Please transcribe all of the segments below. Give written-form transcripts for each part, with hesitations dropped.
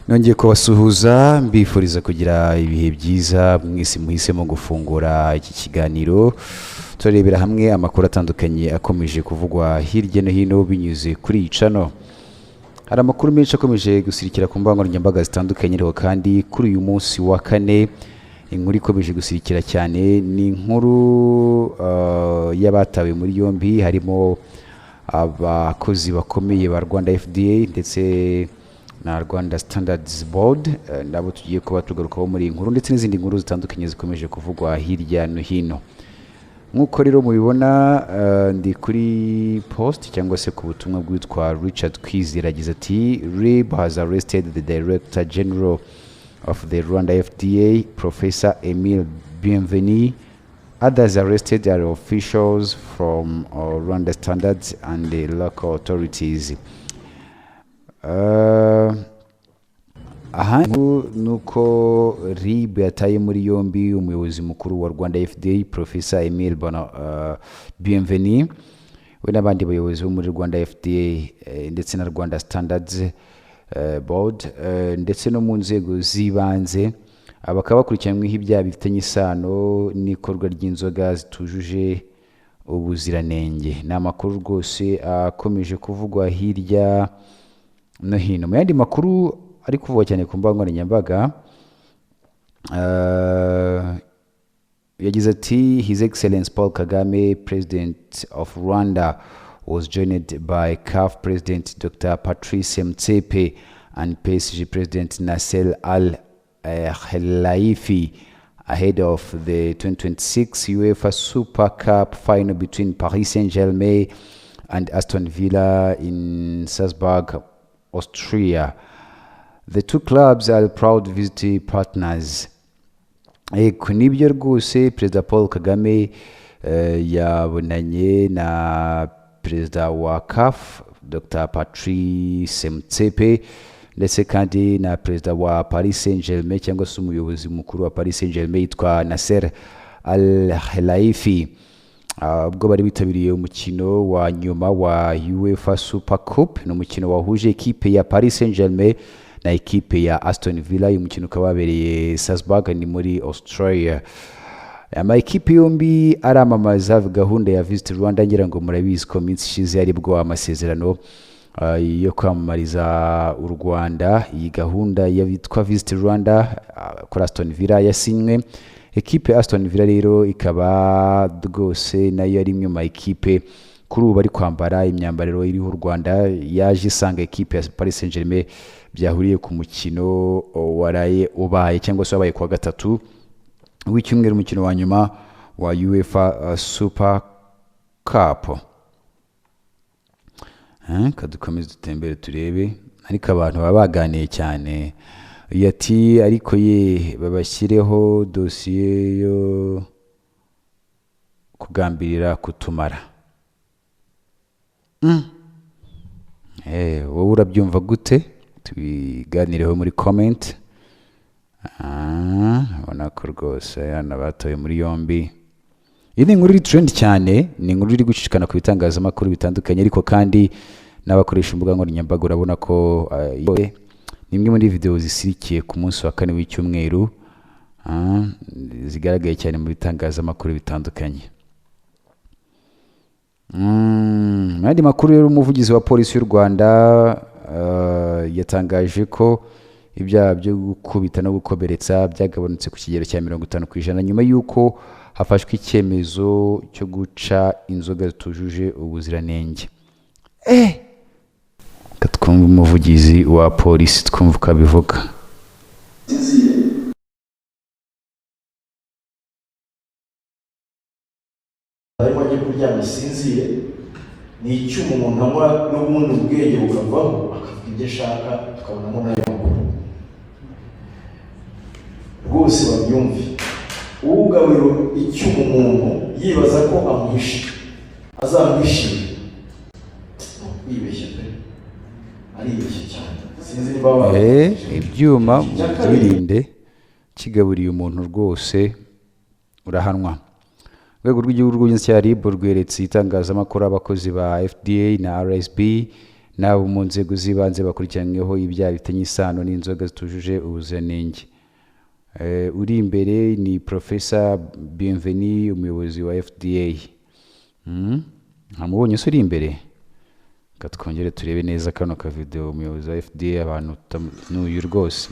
nongeye kubasuhuza mbifuriza kugira ibihe byiza mwese muhisemo gufungura iki kiganiro turebera hamwe amakuru atandukanye akomeje kuvugwa hirya no hino binyuze kuri iyi channel. Hari amakuru menshi akomeje gusirikira ku mbuga nkoranyambaga zitandukanye ariko kandi kuri uyu munsi wa kane inkuru ikomeje gusirikira cyane ni inkuru y'abatawe muri yombi harimo abakozi bakomeye ba Rwanda FDA ndetse na Rwanda Standards Board nabo tugiye kuba tugarukaho muri inkuru ndetse n'izindi nkuru zitandukanye zikomeje kuvugwa hirya no hino. Nkuko rero mubibona ndi kuri post cyangwa se ku butumwa bwitwa Richard Kwizera agize ati RIB has arrested the Director General of the Rwanda FDA, Professor Emile Bienvenu. Others arrested are officials from Rwanda Standards and the local authorities. Aha nuko RIB yataye muri yombi umuyobozi mukuru wa Rwanda FDA Professor Emile Bienvenu we n'abandi bayobozi bo muri Rwanda FDA ndetse na Rwanda Standards Board ndetse no mu nzego zibanze abakaba bakurikiranyweho ibyaha bifitanye isano n'ikorwa ry'inzoga zitujuje ubuziranenge. Ni amakuru rwose akomeje kuvugwa hirya no hino. Mu yandi makuru ari kuvugwa cyane ku mbuga nkoranyambaga yagize ati His Excellency Paul Kagame, President of Rwanda, was joined by CAF President Dr. Patrice Motsepe and PSG President Nasser Al-Khelaifi ahead of the 2026 UEFA Super Cup final between Paris Saint-Germain and Aston Villa in Salzburg, Austria. The two clubs are proud visiting partners. Kunibyo rwose Perezida Paul Kagame yabonanye na Perezida wa CAF Dr. Patrice Motsepe ndetse kandi na Perezida wa Paris Saint-Germain cyangwa se umuyobozi mukuru wa Paris Saint-Germain yitwa Nasser Al-Khelaifi ubwo bari bitabiriye umukino wa nyuma wa UEFA Super Cup. Ni umukino wahuje ekipe ya Paris Saint-Germain na ekipe ya Aston Villa. Uyu mukino ukaba wabereye Salzburg ni muri Australia. Ama ekipe yombi aramamaza gahunda ya Visit Rwanda, ngira ngo murabizi ko minsi ishize aribwo amasezerano yo kwamamariza u Rwanda. Iyi gahunda yitwa Visit Rwanda kuri Aston Villa yasinywe. Ekipe Aston Villa rero ikaba rwose nayo ari imwe mu ekipe kuri ubu bari kwambara imyambariro iriho u Rwanda yaje isanga ekipe ya Paris Saint-Germain byahuriye ku mukino waraye ubaye cyangwa se wabaye kwa gatatu w'icyumweru, umukino wa nyuma wa UEFA Super Cup. Kadukomeze dutembere turebe ariko abantu baba baganiye cyane yati ariko ye babashyireho dosiye yo kugambirira kutumara. Wowe urabyumva gute? Tubiganireho muri comment. Ubona ko rwose yana batoye muri yombi. Iyi ni inkuru iri trend cyane, ni inkuru iri gucicikana ku bitangazamakuru bitandukanye ariko kandi n'abakoresha imbuga nkoranyambaga urabona ko ni imwe muri video zisirikiye ku munsi wa kane w'icyumweru zigaragaye cyane mu bitangazamakuru bitandukanye. Andi makuru rero umuvugizi wa polisi y'u Rwanda yatangaje ko ibyaha byo gukubita no gukomeretsa byagabanutse ku kigero cya 50% nyuma y'uko hafashwe icyemezo cyo guca inzoga zitujuje ubuziranenge. Katwumva umuvugizi wa polisi twumva uko abivuga. Arimo ajya kuryama asinzire ni icyuma umuntu anywa n'ubundi ubwenge bukavaho akavuga ibyo ashaka tukabonamo n'ayo makuru rwose babyumve. Ugaburira icyuma umuntu yibaza ko amuhishe azamuhishira yibeshye pe aribeshye cyane. Sinzi niba ibyuma byirinde kigaburiye umuntu rwose urahanwa. Urwego rw'igihugu rw'insi ya RIB rweretse itangazamakuru abakozi ba FDA na RSB n'abo mu nzego z'ibanze bakurikiranyweho ibyaha bifitanye isano n'inzoga zitujuje ubuziranenge. Uri imbere ni Professor Bienvenu, umuyobozi wa FDA. Ntamubonye se uri imbere? Katwongere turebe neza kano ka video umuyobozi wa FDA abantu n'uyu rwose.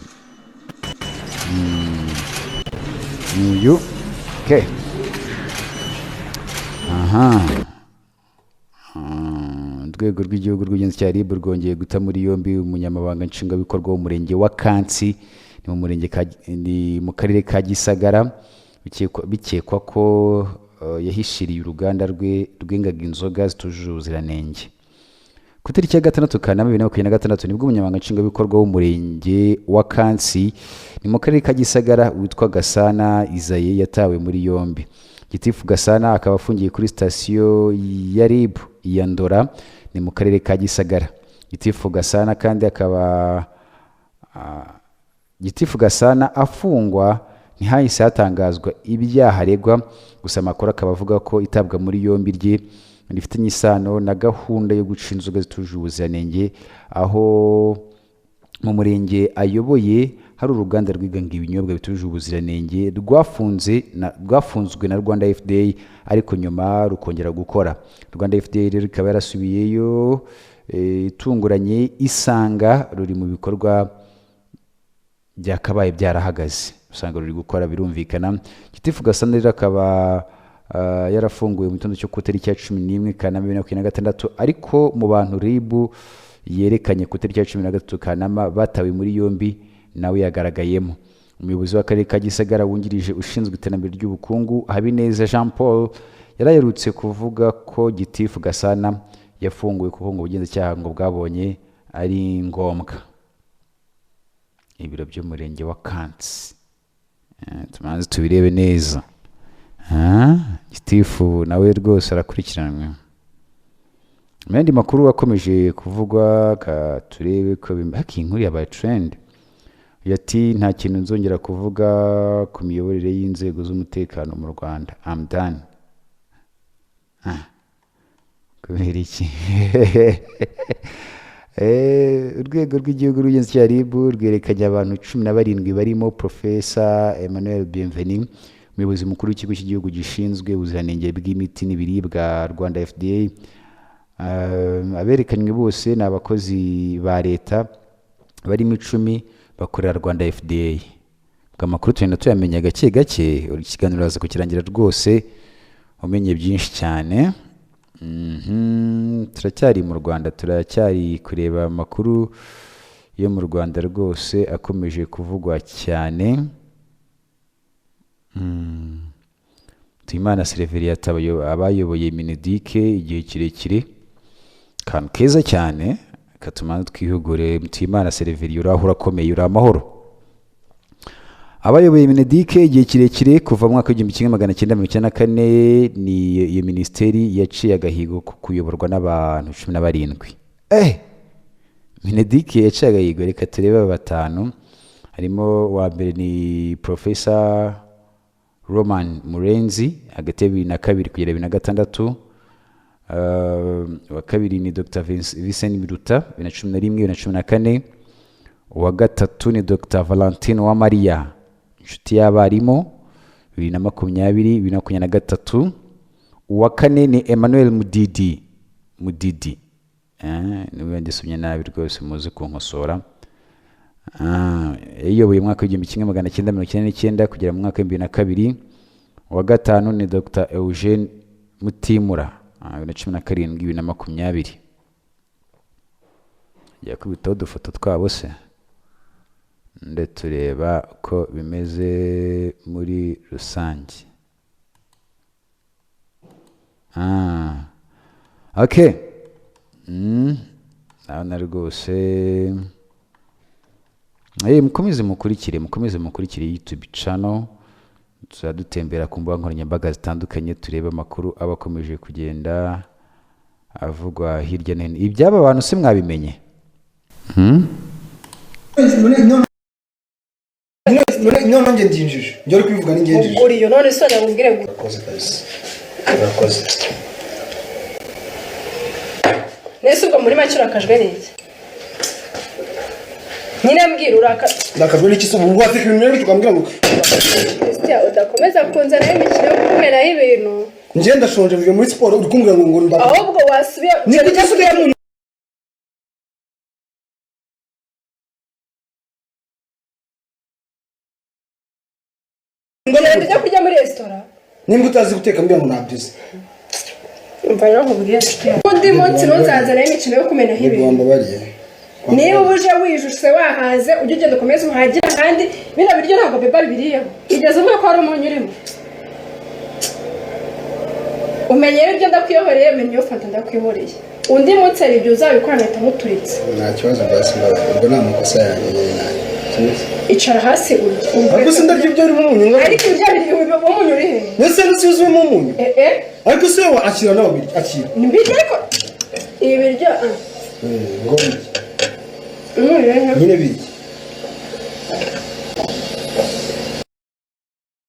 N'uyu. Okay. Urwego rw'igihugu rw'ubugenzacyaha RIB rwongeye guta muri yombi umunyamabanga nshingwabikorwa w'umurenge wa Kansi ni mu karere ka Gisagara bikekwa ko yahishiriye uruganda rwengaga inzoga zitujuje ubuziranenge. Ku itariki ya 6 Kanama 2026 nibwo umunyamabanga nshingwabikorwa w'umurenge wa Kansi ni mu karere ka Gisagara witwa Gasana Isaye yatawe muri yombi. Gitifu Gasana akaba afungiye kuri sitasiyo ya RIB ya Ndora ni mu karere ka Gisagara. Gitifu Gasana kandi akaba Gitifu Gasana afungwa ntihahise hatangazwa ibyaha aregwa, gusa amakuru akaba avuga ko itabwa muri yombi rye rifitanye isano na gahunda yo guca inzoga zitujuje ubuziranenge, aho mu murenge ayoboye hari uruganda rwiganga ibinyobwa bitujuje ubuziranenge rwafunzwe na Rwanda FDA ariko nyuma rukongera gukora. Rwanda FDA rero rikaba yarasubiyeyo itunguranye isanga ruri mu bikorwa byakabaye byarahagaze, usanga ruri gukora birumvikana. Gitifu Gasana rero akaba yarafunguwe mu gitondo cyo ku itariki ya 11 Kanama 2026 ariko mu bantu RIB yerekanye ku itariki ya 13 Kanama batawe muri yombi nawe yagaragayemo. Umuyobozi w'akarere ka Gisagara wungirije ushinzwe iterambere ry'ubukungu Habineza Jean Paul yarayerutse kuvuga ko Gitifu Gasana yafunguwe kuko ngo ubugenzacyaha ngo bwabonye ari ngombwa. Ibiro by'umurenge wa Kansi tumanze tubirebe neza. Gitifu nawe rwose arakurikiranwe. Mendi makuru akomeje kuvugwa turebe ko inkuru yabaye trend. Yati nta kintu nzongera kuvuga ku miyoborere y'inzego z'umutekano mu Rwanda. I'm done. Kubera iki? Urwego rw'igihugu rw'ubugenzacyaha RIB rwerekanye abantu 17 barimo Professor Emmanuel Bienvenu, umuyobozi mukuru w'ikigo cy'igihugu gishinzwe ubuziranenge bw'imiti n'ibiribwa Rwanda FDA. Aberekanywe bose ni abakozi ba leta barimo 10 bakorera Rwanda FDA. Bw'amakuru tugenda tuyamenya gake gake, ikiganiro raza kukirangira rwose umenye byinshi cyane. Turacyari mu Rwanda, turacyari kureba amakuru yo mu Rwanda rwose akomeje kuvugwa cyane. Tuyimana Sereveri abayoboye Minedike igihe kirekire, kantu keza cyane katuma twihugure. Tuyimana Sereveri urahura akomeye, uri amahoro. Abayoboye Minedike igihe kirekire kuva mu mwaka wa 1994 ni iyo ministeri yaciye agahigo ko kuyoborwa n'abantu 17. Minedike yaciye agahigo, reka turebe batanu. Harimo wa mbere ni Professor Roman Murenzi hagati ya 2002 kugera 2006. Wa kabiri ni Dr. Vincent Biruta 2011-2014. Uwa gatatu ni Dr. Valentine Uwamariya inshuti y'abarimu 2020-2023. Uwa kane ni Emmanuel Mudidi niwe ndisomye nabi rwose muzi kunkosora. Yayoboye mu mwaka wa 1999 kugera mu mwaka wa 2002. Uwa gatanu ni Dr. Eugene Mutimura 2017-2020. Yakubitaho udufoto twabo se tureba ko bimeze muri rusange. Okay. Naona rwose mukomeze mukurikire YouTube channel, tuzadutembera ku mbuga nkoranyambaga zitandukanye tureba amakuru abakomeje kugenda avugwa hirya no hino. Ibyaba abantu se mwabimenye? No nje ndinjije njye uri kwivuga n'ingenjije uri yo none so ndabubwire urakoze nese ubwo muri make urakajwe n'iki nyine mbwira ndakajwe n'iki se ubu wateka ibintu rero tukambwira ngo Christian udakomeza kunzana imikino yo kumeraho ibintu njye ndashonje mvuye muri siporo uri kumbwira ngo ndakajwe ahubwo wasubiye ni kudasubiye mu njya kurya muri resitora nimba utazi guteka mbwira ngo nabyize umva rero nkubwiye undi munsi ntuzazanaho imikino yo kumenaho ibintu Rwanda bariye niba uje wijuse wahaze ujye ugenda ukomeze uhagira kandi bino biryo ntabwo beba bibiriyeho igeze uvuga ko hari umunyu urimo umenye ibyo ndakwihoreye menya iyo fanta ndakwihoreye undi munsi hari ibyo uzabikora nkahita muturitse nta kibazo basi ubwo nta makosa yanjye nyine icara hasi ariko se ndarya ibyo urimo umunyu ariko ibyo biri umunyu uri he mbese ntusuzumemo umunyu ariko se wowe akira nawe akira ni mbiryo ariko ibi biryo ngo umunyu rero nyine biki